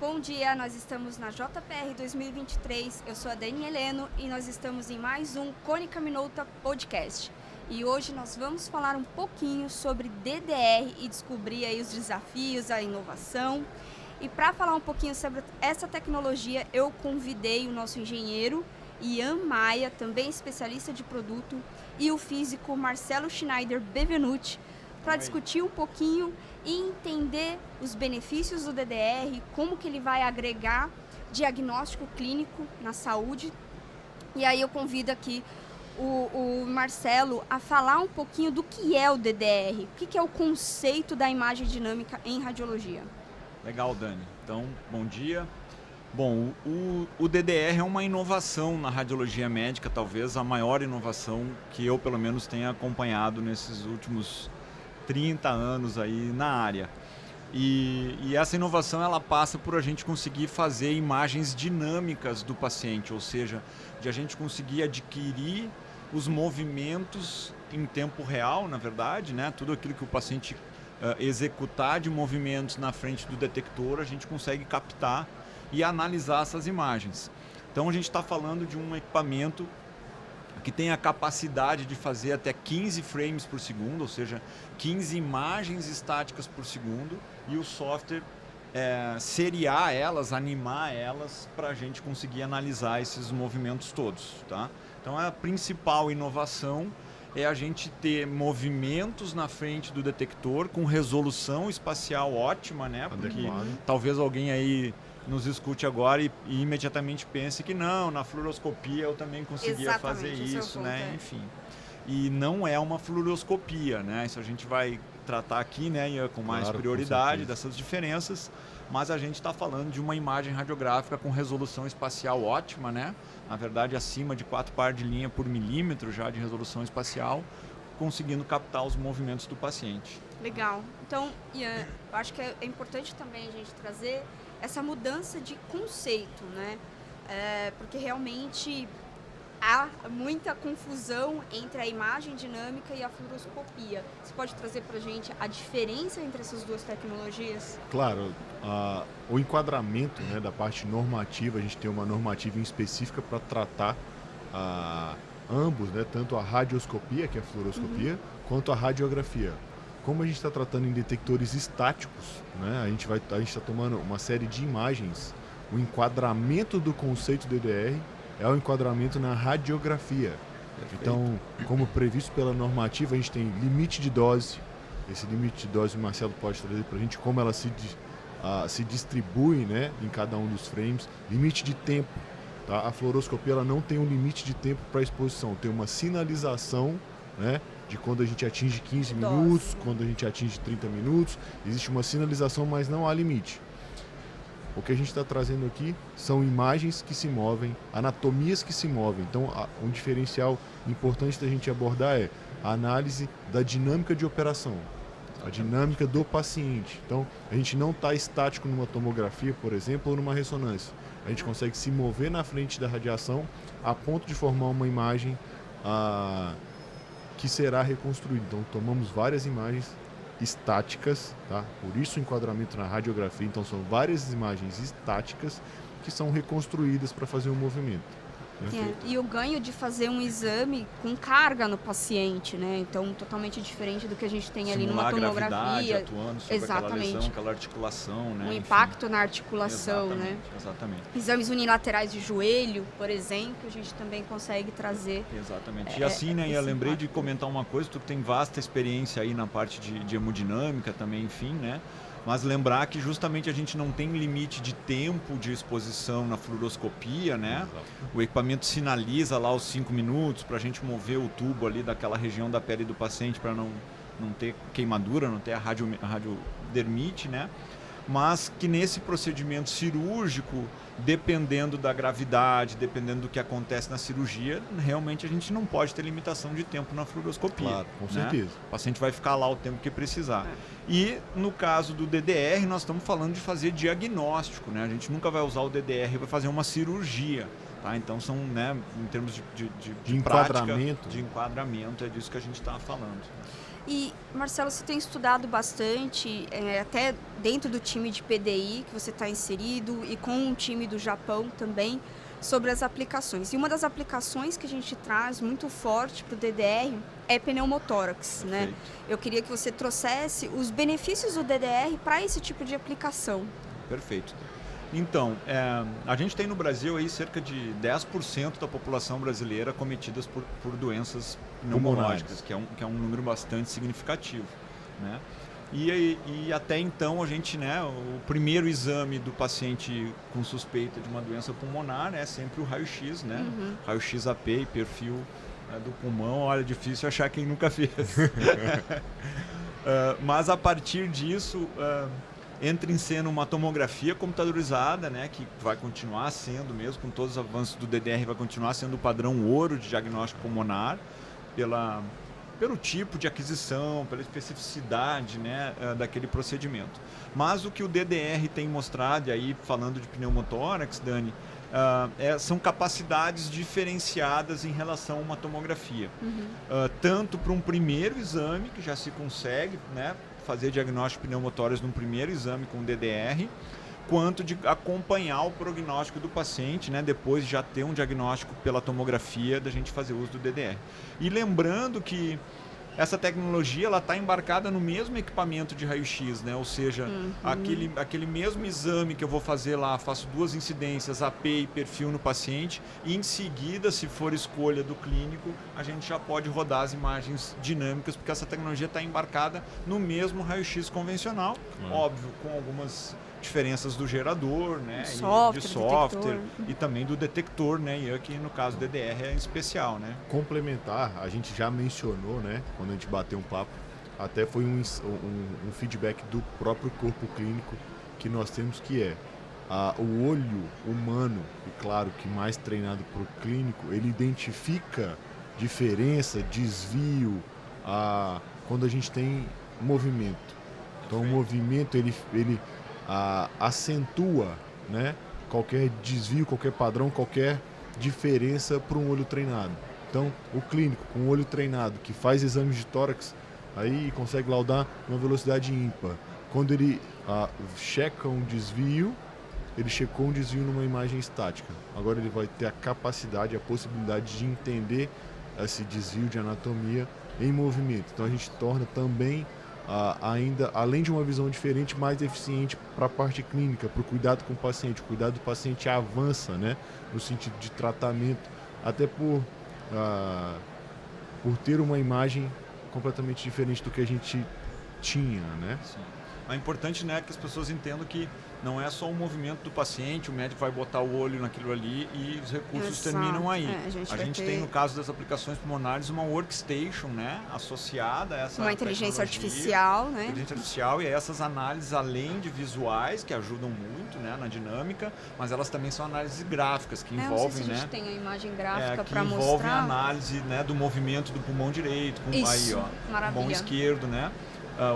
Bom dia, nós estamos na JPR 2023, eu sou a Dani Heleno e nós estamos em mais um Cônica Minolta Podcast. E hoje nós vamos falar um pouquinho sobre DDR e descobrir aí os desafios, a inovação. E para falar um pouquinho sobre essa tecnologia, eu convidei o nosso engenheiro Ian Maia, também especialista de produto, e o físico Marcelo Schneider Bevenuti, para discutir um pouquinho e entender os benefícios do DDR, como que ele vai agregar diagnóstico clínico na saúde. E aí eu convido aqui o Marcelo a falar um pouquinho do que é o DDR, o que é o conceito da imagem dinâmica em radiologia. Legal, Dani. Então, bom dia. Bom, o DDR é uma inovação na radiologia médica, talvez a maior inovação que eu, pelo menos, tenha acompanhado nesses últimos 30 anos aí na área. E essa inovação ela passa por a gente conseguir fazer imagens dinâmicas do paciente, ou seja, de a gente conseguir adquirir os movimentos em tempo real, na verdade, né? Tudo aquilo que o paciente executar de movimentos na frente do detector, a gente consegue captar e analisar essas imagens. Então a gente está falando de um equipamento que tem a capacidade de fazer até 15 frames por segundo, ou seja, 15 imagens estáticas por segundo, e o software seriar elas, animar elas, para a gente conseguir analisar esses movimentos todos. Tá? Então a principal inovação é a gente ter movimentos na frente do detector com resolução espacial ótima, né? Porque talvez alguém aí nos escute agora e imediatamente pense que não, na fluoroscopia eu também conseguia fazer isso, né? Enfim. E não é uma fluoroscopia, né? Isso a gente vai tratar aqui, né, com mais prioridade dessas diferenças, mas a gente está falando de uma imagem radiográfica com resolução espacial ótima, né? Na verdade, acima de 4 par de linha por milímetro já de resolução espacial, conseguindo captar os movimentos do paciente. Legal. Então, Ian, eu acho que é importante também a gente trazer essa mudança de conceito, né? Porque realmente há muita confusão entre a imagem dinâmica e a fluoroscopia. Você pode trazer para a gente a diferença entre essas duas tecnologias? Claro, o enquadramento, né, da parte normativa, a gente tem uma normativa específica para tratar ambos, né, tanto a radioscopia, que é a fluoroscopia, quanto a radiografia. Como a gente está tratando em detectores estáticos, né, a gente está tomando uma série de imagens. O enquadramento do conceito DDR é o enquadramento na radiografia. Perfeito. Então, como previsto pela normativa, a gente tem limite de dose. Esse limite de dose o Marcelo pode trazer para a gente como ela se distribui, né, em cada um dos frames. Limite de tempo. Tá? A fluoroscopia ela não tem um limite de tempo para exposição, tem uma sinalização, né, de quando a gente atinge 15 minutos, quando a gente atinge 30 minutos. Existe uma sinalização, mas não há limite. O que a gente está trazendo aqui são imagens que se movem, anatomias que se movem. Então, um diferencial importante da gente abordar é a análise da dinâmica de operação, a dinâmica do paciente. Então, a gente não está estático numa tomografia, por exemplo, ou numa ressonância. A gente consegue se mover na frente da radiação a ponto de formar uma imagem que será reconstruída. Então, tomamos várias imagens estáticas, tá? Por isso o enquadramento na radiografia. Então são várias imagens estáticas que são reconstruídas para fazer um movimento. E o ganho de fazer um exame com carga no paciente, né? Então totalmente diferente do que a gente tem ali numa tomografia. Atuando sobre aquela lesão, aquela articulação, né? Um impacto na articulação, né? Exatamente. Exames unilaterais de joelho, por exemplo, a gente também consegue trazer. Exatamente. E assim, né? Eu lembrei de comentar uma coisa, tu tem vasta experiência aí na parte de hemodinâmica também, enfim, né? Mas lembrar que justamente a gente não tem limite de tempo de exposição na fluoroscopia, né? Exato. O equipamento sinaliza lá os 5 minutos para a gente mover o tubo ali daquela região da pele do paciente para não ter queimadura, não ter a radiodermite, né? Mas que nesse procedimento cirúrgico, dependendo da gravidade, dependendo do que acontece na cirurgia, realmente a gente não pode ter limitação de tempo na fluoroscopia. Claro, com certeza. O paciente vai ficar lá o tempo que precisar. E no caso do DDR, nós estamos falando de fazer diagnóstico, né? A gente nunca vai usar o DDR para fazer uma cirurgia. Tá? Então são, né, em termos de enquadramento. De enquadramento, é disso que a gente está falando. E, Marcelo, você tem estudado bastante, até dentro do time de PDI que você está inserido e com o time do Japão também, sobre as aplicações. E uma das aplicações que a gente traz muito forte para o DDR é pneumotórax, né? Eu queria que você trouxesse os benefícios do DDR para esse tipo de aplicação. Perfeito. Então, a gente tem no Brasil aí cerca de 10% da população brasileira cometidas por doenças pneumológicas, que é um número bastante significativo, né? E até então a gente, né, o primeiro exame do paciente com suspeita de uma doença pulmonar é sempre o raio-x, né? Raio-x AP e perfil do pulmão. Olha, é difícil achar quem nunca fez. Mas a partir disso entra em cena uma tomografia computadorizada, né, que vai continuar sendo, mesmo com todos os avanços do DDR, vai continuar sendo o padrão ouro de diagnóstico pulmonar, pelo tipo de aquisição, pela especificidade, né, daquele procedimento. Mas o que o DDR tem mostrado, e aí falando de pneumotórax, Dani, são capacidades diferenciadas em relação a uma tomografia. Tanto para um primeiro exame, que já se consegue, né, fazer diagnóstico de pneumotórax num primeiro exame com o DDR, quanto de acompanhar o prognóstico do paciente, né, depois de já ter um diagnóstico pela tomografia, da gente fazer uso do DDR. E lembrando que essa tecnologia está embarcada no mesmo equipamento de raio-x, né? Ou seja, aquele mesmo exame que eu vou fazer lá, faço 2 incidências, AP e perfil no paciente, e em seguida, se for escolha do clínico, a gente já pode rodar as imagens dinâmicas, porque essa tecnologia está embarcada no mesmo raio-x convencional, óbvio, com algumas diferenças do gerador, né, de software e também do detector, né, e aqui no caso do DDR é especial, né. Complementar, a gente já mencionou, né, quando a gente bateu um papo, até foi um feedback do próprio corpo clínico que nós temos, que é o olho humano, e claro que mais treinado para o clínico, ele identifica diferença, desvio, quando a gente tem movimento. Então o movimento ele acentua, né, qualquer desvio, qualquer padrão, qualquer diferença para um olho treinado. Então, o clínico com o olho treinado que faz exames de tórax, aí consegue laudar uma velocidade ímpar. Quando ele checa um desvio, ele checou um desvio numa imagem estática. Agora ele vai ter a capacidade, a possibilidade de entender esse desvio de anatomia em movimento. Então a gente torna também ainda, além de uma visão diferente, mais eficiente para a parte clínica, para o cuidado com o paciente. O cuidado do paciente avança, né, no sentido de tratamento, até por ter uma imagem completamente diferente do que a gente tinha, né? Sim. É importante, né, que as pessoas entendam que não é só o movimento do paciente, o médico vai botar o olho naquilo ali e os recursos terminam aí. A gente tem, no caso das aplicações pulmonares, uma workstation, né, associada a essa uma inteligência artificial, né? Inteligência artificial, e essas análises, além de visuais, que ajudam muito, né, na dinâmica, mas elas também são análises gráficas, que envolvem, não sei se a gente tem a imagem gráfica para mostrar. Que envolvem a análise, né, do movimento do pulmão direito, pulmão esquerdo, né?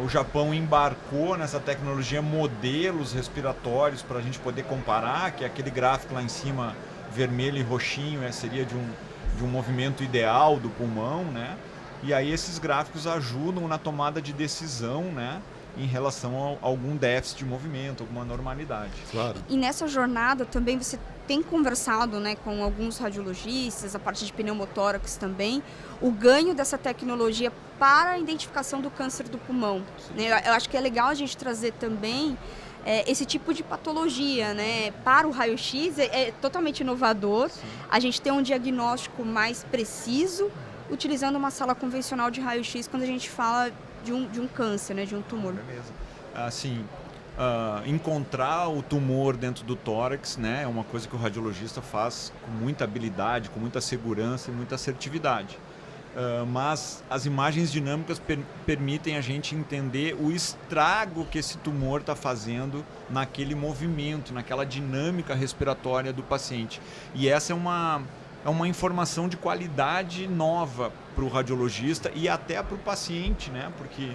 O Japão embarcou nessa tecnologia modelos respiratórios para a gente poder comparar, que é aquele gráfico lá em cima, vermelho e roxinho, seria de um movimento ideal do pulmão, né? E aí esses gráficos ajudam na tomada de decisão, né, em relação a algum déficit de movimento, alguma normalidade. Claro. E nessa jornada também você tem conversado, né, com alguns radiologistas, a parte de pneumotórax também, o ganho dessa tecnologia para a identificação do câncer do pulmão. Né? Eu acho que é legal a gente trazer também esse tipo de patologia, né, para o raio-x, é totalmente inovador. Sim. A gente tem um diagnóstico mais preciso utilizando uma sala convencional de raio-x quando a gente fala de um câncer, né, de um tumor. Beleza. Assim, encontrar o tumor dentro do tórax, né, é uma coisa que o radiologista faz com muita habilidade, com muita segurança e muita assertividade. Mas as imagens dinâmicas permitem a gente entender o estrago que esse tumor está fazendo naquele movimento, naquela dinâmica respiratória do paciente. E essa é uma informação de qualidade nova para o radiologista e até para o paciente, né? Porque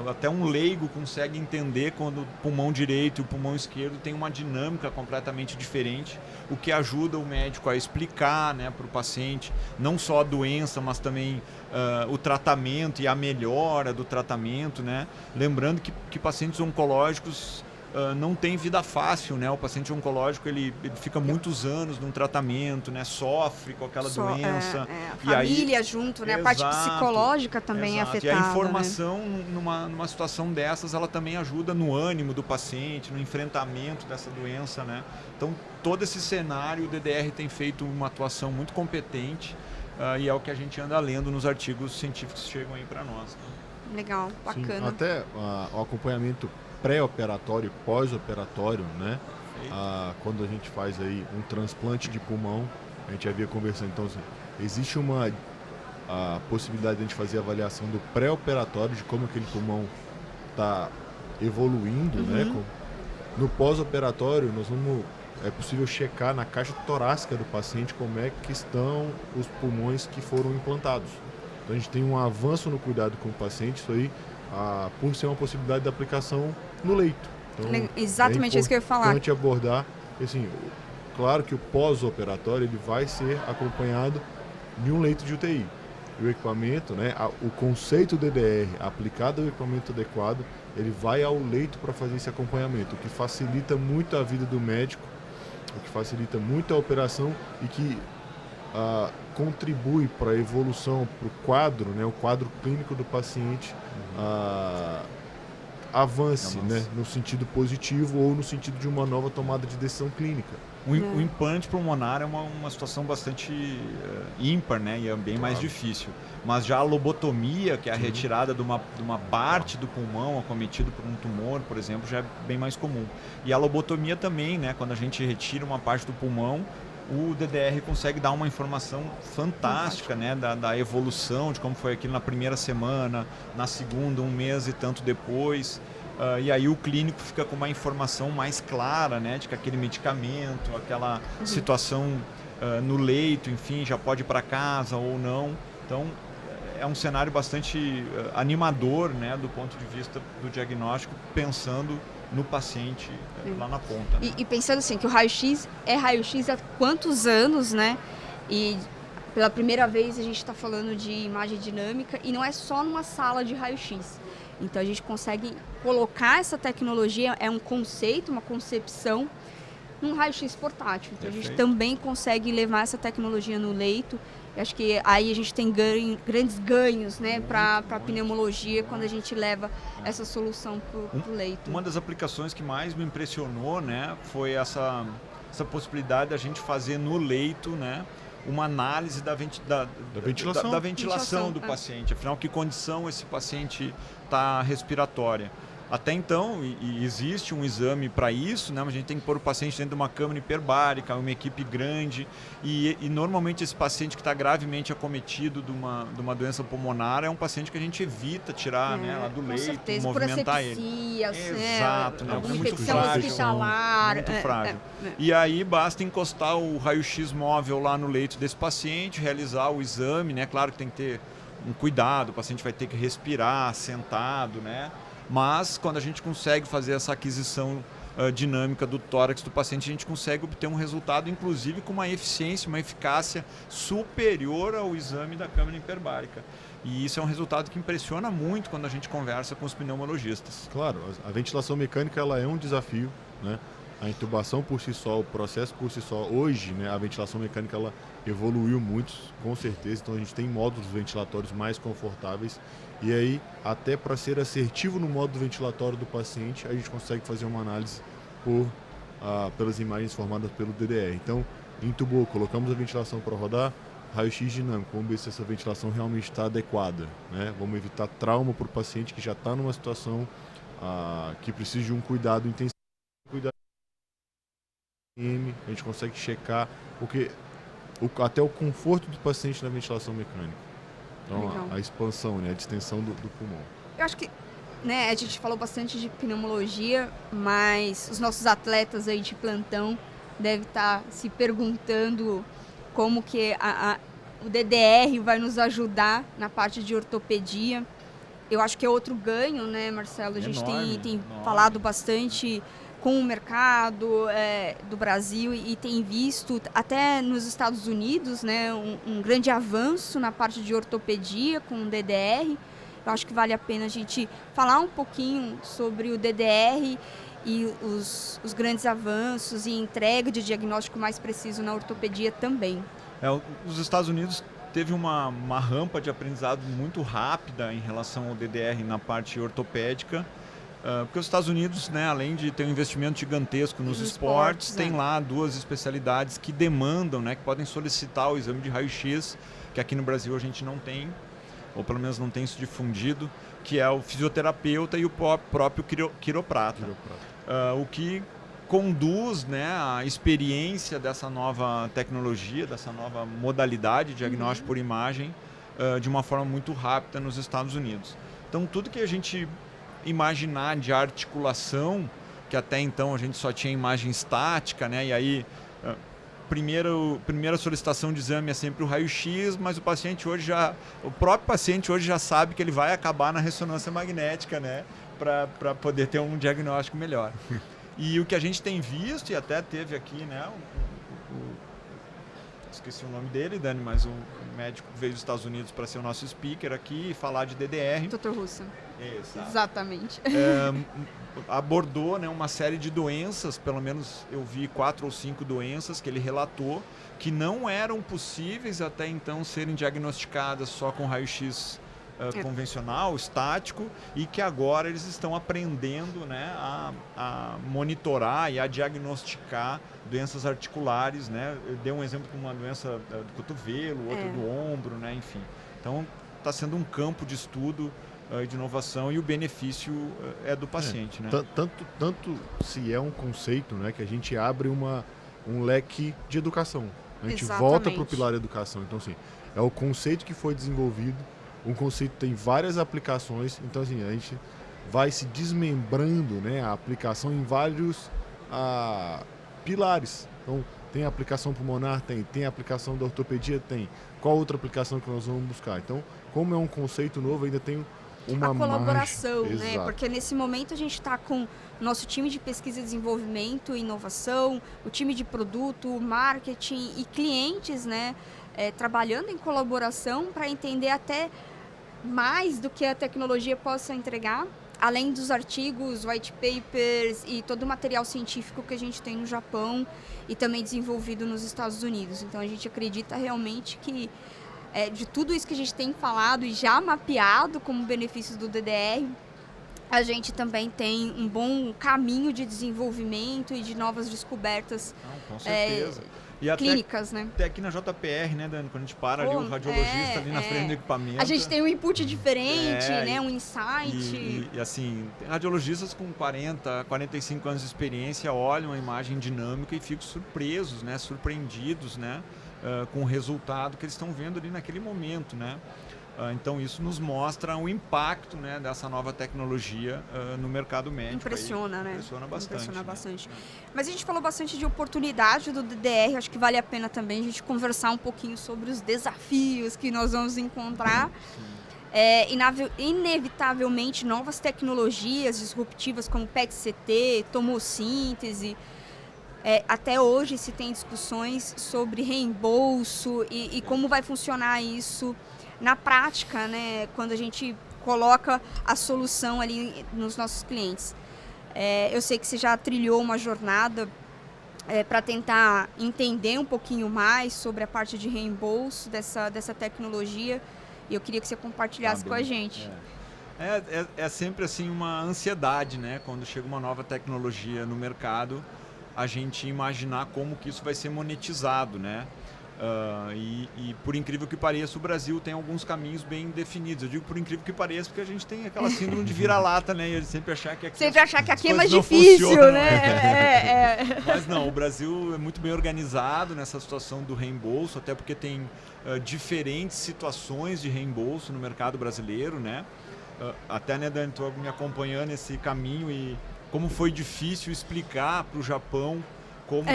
até um leigo consegue entender quando o pulmão direito e o pulmão esquerdo tem uma dinâmica completamente diferente, o que ajuda o médico a explicar, né, para o paciente não só a doença, mas também o tratamento e a melhora do tratamento, né? Lembrando que pacientes oncológicos não tem vida fácil, né? O paciente oncológico ele fica muitos anos num tratamento, né? Sofre com aquela doença. A família aí, junto, né? A parte psicológica também é afetada. E a informação, né? numa situação dessas, ela também ajuda no ânimo do paciente, no enfrentamento dessa doença, né? Então, todo esse cenário, o DDR tem feito uma atuação muito competente e é o que a gente anda lendo nos artigos científicos que chegam aí para nós. Né? Legal, bacana. Sim, até o acompanhamento pré-operatório e pós-operatório, né? Quando a gente faz aí um transplante de pulmão, a gente havia conversando, então assim, existe a possibilidade de a gente fazer a avaliação do pré-operatório, de como aquele pulmão está evoluindo, né? No pós-operatório, é possível checar na caixa torácica do paciente como é que estão os pulmões que foram implantados. Então a gente tem um avanço no cuidado com o paciente, isso aí por ser uma possibilidade de aplicação no leito. Então, exatamente isso que eu ia falar. É importante abordar, assim, claro que o pós-operatório ele vai ser acompanhado de um leito de UTI. E o equipamento, né, o conceito DDR aplicado ao equipamento adequado, ele vai ao leito para fazer esse acompanhamento, o que facilita muito a vida do médico, o que facilita muito a operação e que contribui para a evolução, para o quadro, né, o quadro clínico do paciente avance, né, no sentido positivo ou no sentido de uma nova tomada de decisão clínica. O implante pulmonar é uma situação bastante ímpar, né, e é bem mais difícil. Mas já a lobotomia, que é a retirada de uma parte do pulmão acometido por um tumor, por exemplo, já é bem mais comum. E a lobotomia também, né, quando a gente retira uma parte do pulmão, o DDR consegue dar uma informação fantástica, né, da evolução, de como foi aquilo na primeira semana, na segunda, um mês e tanto depois. E aí o clínico fica com uma informação mais clara, né, de que aquele medicamento, aquela situação no leito, enfim, já pode ir para casa ou não. Então, é um cenário bastante animador, né, do ponto de vista do diagnóstico, pensando no paciente lá na ponta. Né? E pensando assim, que o raio-x é raio-x há quantos anos, né? E pela primeira vez a gente está falando de imagem dinâmica e não é só numa sala de raio-x. Então a gente consegue colocar essa tecnologia, é um conceito, uma concepção, num raio-x portátil. Então a gente também consegue levar essa tecnologia no leito. Eu acho que aí a gente tem grandes ganhos, né, para a pneumologia quando a gente leva essa solução para o leito. Uma das aplicações que mais me impressionou, né, foi essa possibilidade da gente fazer no leito, né, uma análise da ventilação do paciente. Afinal, que condição esse paciente está respiratória. Até então, e existe um exame para isso, né? A gente tem que pôr o paciente dentro de uma câmara hiperbárica, uma equipe grande, e normalmente esse paciente que está gravemente acometido de uma doença pulmonar é um paciente que a gente evita tirar né, lá do leito, certeza, movimentar ele. Exato, né? Alguma É muito infecção hospitalar. Muito frágil. E aí basta encostar o raio-x móvel lá no leito desse paciente, realizar o exame, né? Claro que tem que ter um cuidado, o paciente vai ter que respirar sentado, né? Mas quando a gente consegue fazer essa aquisição dinâmica do tórax do paciente, a gente consegue obter um resultado, inclusive com uma eficiência, uma eficácia superior ao exame da câmara hiperbárica. E isso é um resultado que impressiona muito quando a gente conversa com os pneumologistas. Claro, a ventilação mecânica ela é um desafio, né? A intubação por si só, o processo por si só, hoje, né, a ventilação mecânica ela evoluiu muito, com certeza, então a gente tem módulos ventilatórios mais confortáveis e aí, até para ser assertivo no módulo ventilatório do paciente, a gente consegue fazer uma análise pelas imagens formadas pelo DDR. Então, intubou, colocamos a ventilação para rodar, raio-x dinâmico, vamos ver se essa ventilação realmente está adequada, né? Vamos evitar trauma para o paciente que já está numa situação que precisa de um cuidado intensivo. A gente consegue checar até o conforto do paciente na ventilação mecânica. Então, a expansão, né, a distensão do pulmão. Eu acho que, né, a gente falou bastante de pneumologia, mas os nossos atletas aí de plantão devem estar se perguntando como que o DDR vai nos ajudar na parte de ortopedia. eu acho que é outro ganho, né, Marcelo? A gente Enorme, tem enorme. falado bastante com o mercado do Brasil e tem visto até nos Estados Unidos, né, um grande avanço na parte de ortopedia com o DDR. Eu acho que vale a pena a gente falar um pouquinho sobre o DDR e os grandes avanços e entrega de diagnóstico mais preciso na ortopedia também. Os Estados Unidos teve uma rampa de aprendizado muito rápida em relação ao DDR na parte ortopédica, porque os Estados Unidos, né, além de ter um investimento gigantesco nos esportes, tem lá 2 especialidades que demandam, né, que podem solicitar o exame de raio-x, que aqui no Brasil a gente não tem, ou pelo menos não tem isso difundido, que é o fisioterapeuta e o próprio quiroprata. O que conduz, né, a experiência dessa nova tecnologia, dessa nova modalidade de diagnóstico por imagem de uma forma muito rápida nos Estados Unidos. Então, tudo que a gente imaginar de articulação, que até então a gente só tinha imagem estática, né, e aí primeira solicitação de exame é sempre o raio-x, mas o próprio paciente hoje já sabe que ele vai acabar na ressonância magnética, né, para poder ter um diagnóstico melhor. E o que a gente tem visto, e até teve aqui, né, esqueci o nome dele, Dani, mas o médico veio dos Estados Unidos para ser o nosso speaker aqui e falar de DDR. Dr. Russo. Exato. Exatamente. Abordou, né, uma série de doenças, pelo menos eu vi 4 ou 5 doenças que ele relatou, que não eram possíveis até então serem diagnosticadas só com raio-x convencional, estático, e que agora eles estão aprendendo, né, a monitorar e a diagnosticar doenças articulares, né? Eu dei um exemplo de uma doença do cotovelo, outra do ombro, né? Enfim. Então, está sendo um campo de estudo de inovação e o benefício é do paciente, né? Tanto se é um conceito, né, que a gente abre um leque de educação. A gente volta para o pilar educação. Então, assim, é o conceito que foi desenvolvido. Um conceito tem várias aplicações, então assim, a gente vai se desmembrando, né, a aplicação em vários pilares. Então, tem a aplicação pulmonar, tem a aplicação da ortopedia, tem. Qual outra aplicação que nós vamos buscar? Então, como é um conceito novo, ainda tem uma colaboração, margem. né? Porque nesse momento a gente está com o nosso time de pesquisa e desenvolvimento e inovação, o time de produto, marketing e clientes, né, trabalhando em colaboração para entender até mais do que a tecnologia possa entregar, além dos artigos, white papers e todo o material científico que a gente tem no Japão e também desenvolvido nos Estados Unidos. Então a gente acredita realmente que de tudo isso que a gente tem falado e já mapeado como benefícios do DDR, a gente também tem um bom caminho de desenvolvimento e de novas descobertas. Com certeza. E clínicas, né? Até aqui na JPR, né, Dani? Quando a gente para ali, o radiologista ali na frente do equipamento. A gente tem um input diferente, né? Um insight. E assim, tem radiologistas com 40, 45 anos de experiência olham a imagem dinâmica e ficam surpresos, né? Surpreendidos, né? Com o resultado que eles estão vendo ali naquele momento, né? Então isso nos mostra o impacto, né, dessa nova tecnologia no mercado médico. Impressiona, né? Impressiona bastante. Impressiona bastante. Né? Mas a gente falou bastante de oportunidade do DDR, acho que vale a pena também a gente conversar um pouquinho sobre os desafios que nós vamos encontrar. Inevitavelmente novas tecnologias disruptivas como PET-CT, tomossíntese. Até hoje se tem discussões sobre reembolso e como vai funcionar isso na prática, né, quando a gente coloca a solução ali nos nossos clientes. Eu sei que você já trilhou uma jornada para tentar entender um pouquinho mais sobre a parte de reembolso dessa tecnologia, e eu queria que você compartilhasse com a gente. É sempre assim uma ansiedade, né, quando chega uma nova tecnologia no mercado, a gente imaginar como que isso vai ser monetizado, né? E por incrível que pareça, o Brasil tem alguns caminhos bem definidos. Eu digo por incrível que pareça porque a gente tem aquela síndrome de vira-lata, né? E ele sempre achar que aqui é mais difícil, né? Mas não, o Brasil é muito bem organizado nessa situação do reembolso, até porque tem diferentes situações de reembolso no mercado brasileiro, né? Até, né, Dani, estou me acompanhando esse caminho e como foi difícil explicar para o Japão como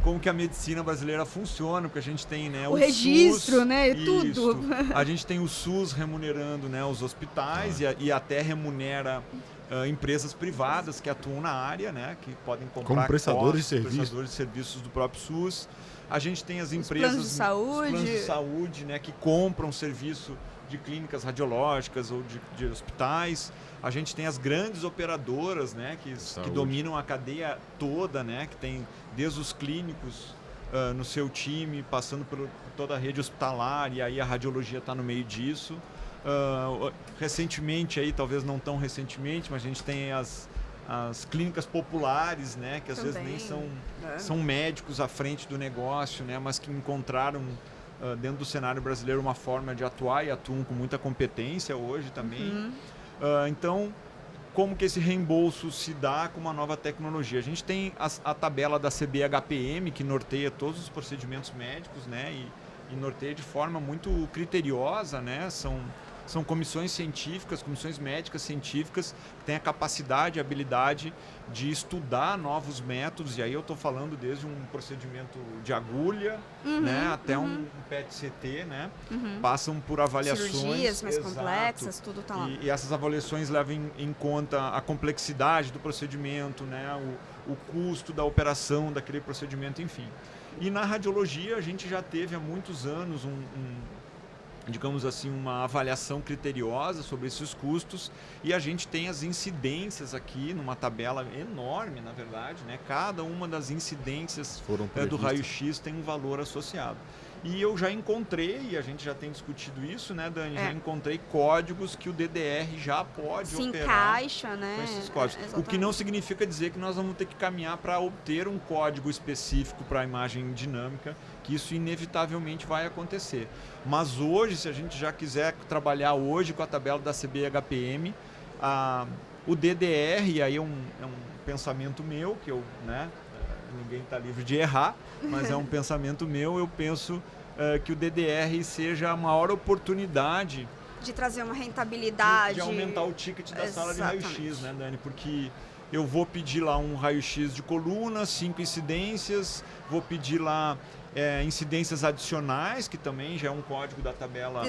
como que a medicina brasileira funciona, porque a gente tem, né, o registro, SUS, né, e isso, tudo. A gente tem o SUS remunerando, né, os hospitais e até remunera empresas privadas que atuam na área, né, que podem comprar como prestadores de serviços do próprio SUS. A gente tem as empresas, os planos de saúde, né, que compram serviço de clínicas radiológicas ou de hospitais. A gente tem as grandes operadoras, né, que dominam a cadeia toda, né, que tem desde os clínicos no seu time, passando por toda a rede hospitalar, e aí a radiologia está no meio disso. Recentemente, aí, talvez não tão recentemente, mas a gente tem as clínicas populares, né, que às vezes nem são médicos à frente do negócio, né, mas que encontraram dentro do cenário brasileiro uma forma de atuar e atuam com muita competência hoje também. Então, como que esse reembolso se dá com uma nova tecnologia? A gente tem a tabela da CBHPM, que norteia todos os procedimentos médicos, né, e norteia de forma muito criteriosa, né, são comissões científicas, comissões médicas científicas que têm a capacidade e habilidade de estudar novos métodos, e aí eu estou falando desde um procedimento de agulha, né, até um PET-CT, né, passam por avaliações... Cirurgias mais complexas, tudo está lá. E essas avaliações levam em conta a complexidade do procedimento, né, o custo da operação daquele procedimento, enfim. E na radiologia a gente já teve há muitos anos digamos assim, uma avaliação criteriosa sobre esses custos, e a gente tem as incidências aqui numa tabela enorme, na verdade, né? Cada uma das incidências do raio-x tem um valor associado. E eu já encontrei, e a gente já tem discutido isso, né, Dani? Já encontrei códigos que o DDR já pode operar encaixa, né, com esses códigos. O que não significa dizer que nós vamos ter que caminhar para obter um código específico para a imagem dinâmica, que isso inevitavelmente vai acontecer. Mas hoje, se a gente já quiser trabalhar hoje com a tabela da CBHPM, o DDR, e aí é um pensamento meu, que eu, né, ninguém está livre de errar, mas é um pensamento meu, eu penso que o DDR seja a maior oportunidade de trazer uma rentabilidade, de aumentar o ticket da sala de raio-x, né, Dani? Porque eu vou pedir lá um raio-x de coluna, 5 incidências, vou pedir lá incidências adicionais, que também já é um código da tabela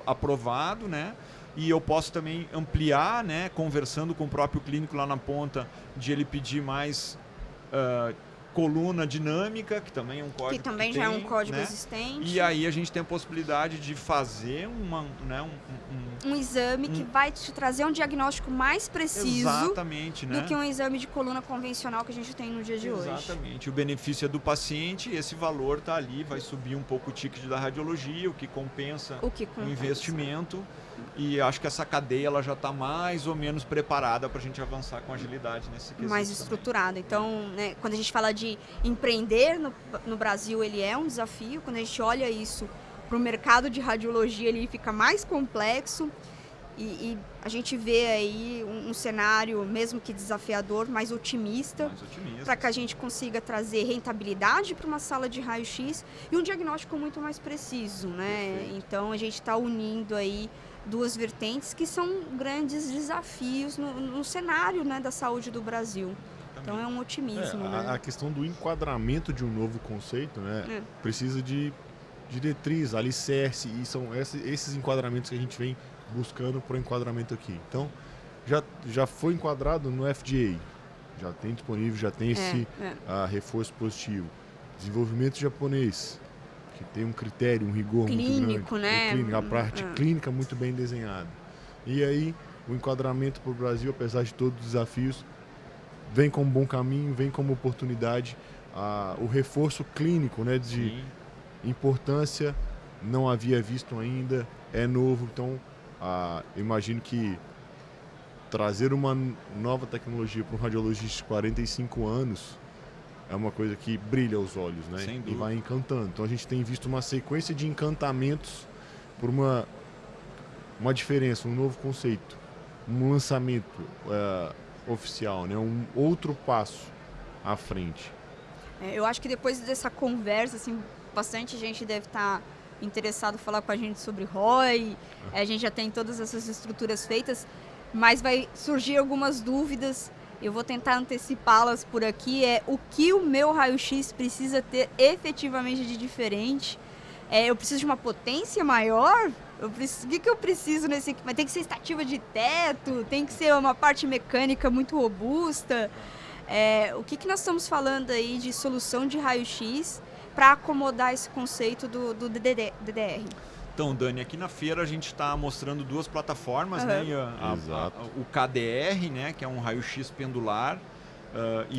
aprovado, né? E eu posso também ampliar, né, conversando com o próprio clínico lá na ponta, de ele pedir mais coluna dinâmica, que também é um código que também já é um código, né, existente. E aí a gente tem a possibilidade de fazer um exame que vai te trazer um diagnóstico mais preciso, exatamente, né, do que um exame de coluna convencional que a gente tem no dia de hoje. Exatamente. O benefício é do paciente, esse valor está ali, vai subir um pouco o ticket da radiologia, o que compensa o investimento. E acho que essa cadeia ela já está mais ou menos preparada para a gente avançar com agilidade nesse quesito. Mais estruturada. Então, né, quando a gente fala de empreender no Brasil, ele é um desafio. Quando a gente olha isso para o mercado de radiologia, ele fica mais complexo. E a gente vê aí um cenário, mesmo que desafiador, mais otimista. Para que a gente consiga trazer rentabilidade para uma sala de raio-x e um diagnóstico muito mais preciso, né? Perfeito. Então, a gente está unindo aí duas vertentes que são grandes desafios no cenário, né, da saúde do Brasil. Então é um otimismo. Né? A questão do enquadramento de um novo conceito, né, precisa de diretriz, alicerce, e são esses enquadramentos que a gente vem buscando para o enquadramento aqui. Então já foi enquadrado no FDA, já tem disponível, já tem esse reforço positivo. Desenvolvimento japonês, que tem um critério, um rigor clínico, muito grande, né? A parte clínica muito bem desenhada. E aí, o enquadramento para o Brasil, apesar de todos os desafios, vem como bom caminho, vem como oportunidade. O reforço clínico, né, de importância, não havia visto ainda, é novo. Então, imagino que trazer uma nova tecnologia para um radiologista de 45 anos é uma coisa que brilha aos olhos, né? E vai encantando. Então a gente tem visto uma sequência de encantamentos por uma diferença, um novo conceito, um lançamento oficial, né? Um outro passo à frente. Eu acho que depois dessa conversa, assim, bastante gente deve estar interessado em falar com a gente sobre ROI. A gente já tem todas essas estruturas feitas, mas vai surgir algumas dúvidas. eu vou tentar antecipá-las por aqui, é o que o meu raio-x precisa ter efetivamente de diferente. Eu preciso de uma potência maior? O que eu preciso nesse equipamento? Tem que ser estativa de teto? Tem que ser uma parte mecânica muito robusta? O que nós estamos falando aí de solução de raio-x para acomodar esse conceito do DDR? Então, Dani, aqui na feira a gente está mostrando duas plataformas, né? O KDR, né? Que é um raio-x pendular.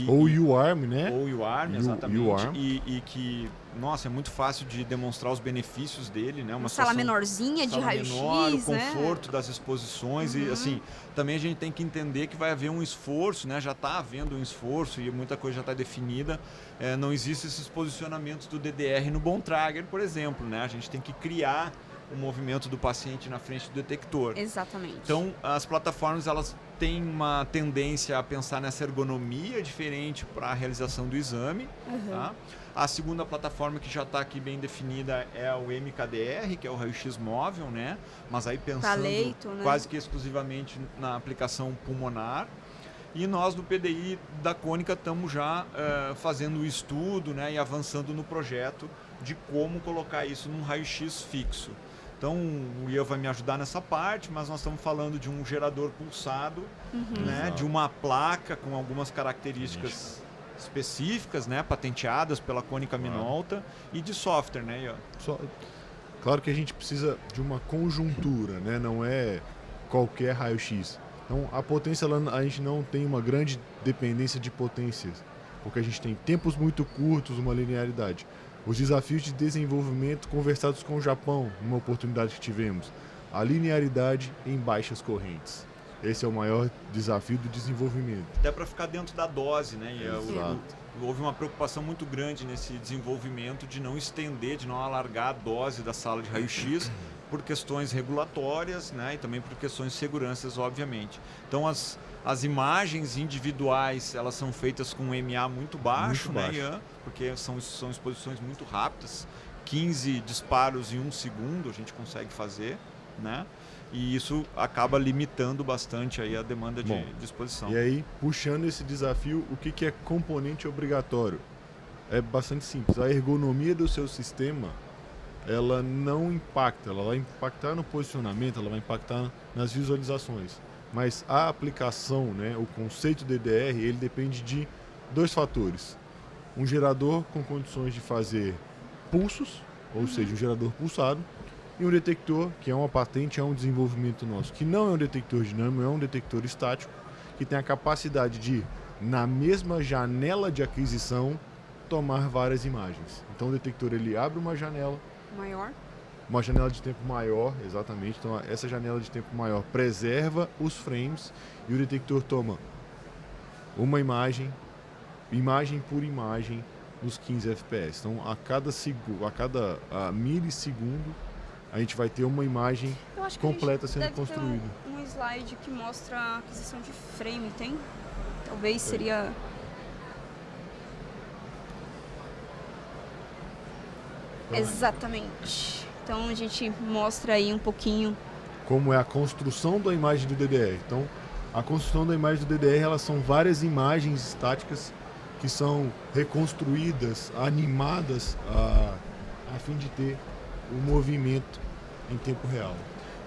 Ou UARM, né? Ou UARM, exatamente. E que, nossa, é muito fácil de demonstrar os benefícios dele, né? Uma sala menorzinha de raio-x, o conforto das exposições. E, assim, também a gente tem que entender que vai haver um esforço, né? Já está havendo um esforço e muita coisa já está definida. Não existem esses posicionamentos do DDR no Bontrager, por exemplo, né? A gente tem que criar o movimento do paciente na frente do detector. Exatamente. Então, as plataformas, elas têm uma tendência a pensar nessa ergonomia diferente para a realização do exame. Tá? A segunda plataforma que já está aqui bem definida é o MKDR, que é o raio-x móvel, né? Mas aí pensando leito, né? Quase que exclusivamente na aplicação pulmonar. E nós do PDI da Cônica estamos já fazendo o estudo, né, e avançando no projeto de como colocar isso num raio-x fixo. Então, o Ian vai me ajudar nessa parte, mas nós estamos falando de um gerador pulsado, né, de uma placa com algumas características específicas, né, patenteadas pela Cônica Minolta, e de software, né, Ian? Claro que a gente precisa de uma conjuntura, né, não é qualquer raio-x. Então, a potência, a gente não tem uma grande dependência de potências, porque a gente tem tempos muito curtos, uma linearidade. Os desafios de desenvolvimento conversados com o Japão, numa oportunidade que tivemos. A linearidade em baixas correntes. Esse é o maior desafio do desenvolvimento. Até para ficar dentro da dose, né? Exato. Houve uma preocupação muito grande nesse desenvolvimento de não estender, de não alargar a dose da sala de raio-x por questões regulatórias, né? E também por questões de segurança, obviamente. Então, as imagens individuais, elas são feitas com um MA muito baixo, né, Ian? Porque são exposições muito rápidas, 15 disparos em 1 segundo a gente consegue fazer, né? E isso acaba limitando bastante aí a demanda de exposição. E aí, puxando esse desafio, o que é componente obrigatório? É bastante simples. A ergonomia do seu sistema, ela não impacta, ela vai impactar no posicionamento, ela vai impactar nas visualizações. Mas a aplicação, né, o conceito DDR, ele depende de 2 fatores. Um gerador com condições de fazer pulsos, ou seja, um gerador pulsado, e um detector, que é uma patente, é um desenvolvimento nosso, que não é um detector dinâmico, é um detector estático, que tem a capacidade de, na mesma janela de aquisição, tomar várias imagens. Então o detector, ele abre uma janela maior, uma janela de tempo maior, exatamente. Então essa janela de tempo maior preserva os frames e o detector toma uma imagem por imagem nos 15 FPS. Então a cada milissegundo a gente vai ter uma imagem completa sendo construída. Um slide que mostra a aquisição de frame, tem? Talvez seria... Exatamente. Então a gente mostra aí um pouquinho como é a construção da imagem do DDR. Então, a construção da imagem do DDR, elas são várias imagens estáticas que são reconstruídas, animadas a fim de ter o movimento em tempo real.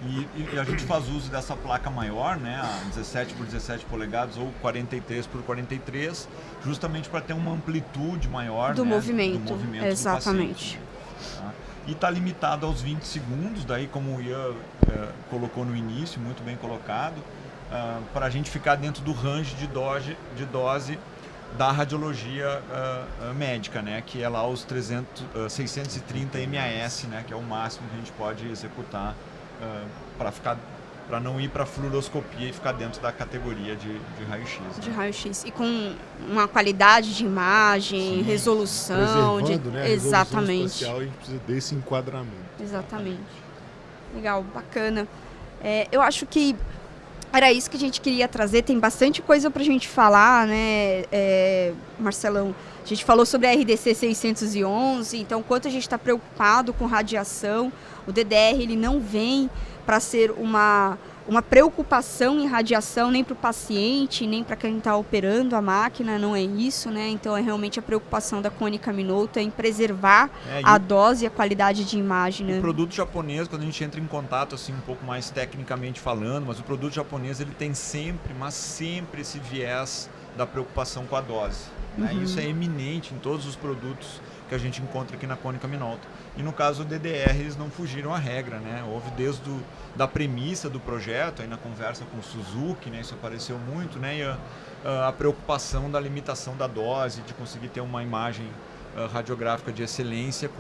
E a gente faz uso dessa placa maior, né, a 17 por 17 polegadas ou 43 por 43, justamente para ter uma amplitude maior do, né, movimento. Do movimento. Exatamente. Do paciente, tá? E está limitado aos 20 segundos, daí como o Ian colocou no início, muito bem colocado, para a gente ficar dentro do range de dose da radiologia médica, né, que é lá os 630 MAS, né, que é o máximo que a gente pode executar para não ir para a fluoroscopia e ficar dentro da categoria de raio-x. Né? De raio-x. E com uma qualidade de imagem, sim, resolução. Né? Exatamente. Espacial, a gente precisa desse enquadramento. Exatamente. Legal, bacana. Eu acho que era isso que a gente queria trazer. Tem bastante coisa para a gente falar, né, Marcelão? A gente falou sobre a RDC 611, então quanto a gente está preocupado com radiação, o DDR ele não vem para ser uma uma preocupação em radiação nem para o paciente, nem para quem está operando a máquina, não é isso, né? Então é realmente a preocupação da Konica Minolta em preservar a dose e a qualidade de imagem, né? O produto japonês, quando a gente entra em contato assim um pouco mais tecnicamente falando, mas o produto japonês ele tem sempre esse viés da preocupação com a dose. Né? Isso é eminente em todos os produtos que a gente encontra aqui na Konica Minolta. E no caso do DDR, eles não fugiram à regra, né? Houve desde da premissa do projeto, aí na conversa com o Suzuki, né? Isso apareceu muito, né? E a preocupação da limitação da dose, de conseguir ter uma imagem radiográfica de excelência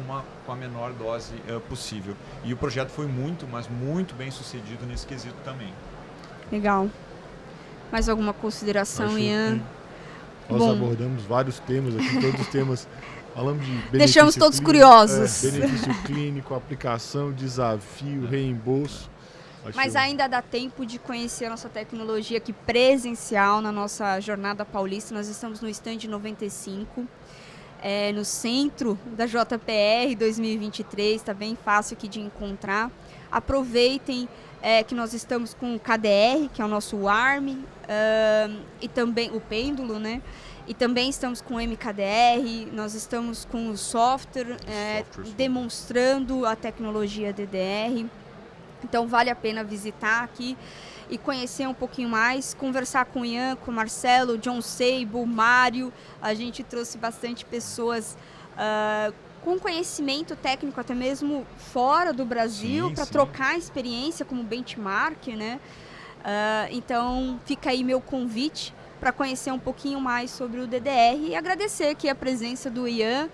com a menor dose possível. E o projeto foi mas muito bem sucedido nesse quesito também. Legal. Mais alguma consideração, Ian? Nós abordamos vários temas aqui, todos os temas. Falamos de benefício deixamos todos clínico, curiosos. Benefício clínico, aplicação, desafio, reembolso. Mas ainda dá tempo de conhecer a nossa tecnologia aqui presencial na nossa Jornada Paulista. Nós estamos no stand 95, no centro da JPR 2023, está bem fácil aqui de encontrar. Aproveitem que nós estamos com o KDR, que é o nosso ARM, e também o pêndulo, né? E também estamos com o MKDR, nós estamos com o software, demonstrando a tecnologia DDR. Então vale a pena visitar aqui e conhecer um pouquinho mais, conversar com o Ian, com o Marcelo, John Sable, Mário. A gente trouxe bastante pessoas com conhecimento técnico, até mesmo fora do Brasil, para trocar experiência como benchmark, né? Então fica aí meu convite para conhecer um pouquinho mais sobre o DDR e agradecer aqui a presença do Ian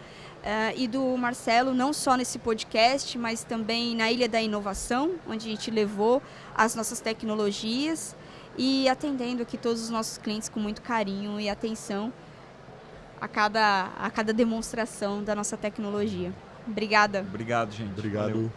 e do Marcelo, não só nesse podcast, mas também na Ilha da Inovação, onde a gente levou as nossas tecnologias e atendendo aqui todos os nossos clientes com muito carinho e atenção a cada demonstração da nossa tecnologia. Obrigada. Obrigado, gente. Obrigado. Valeu.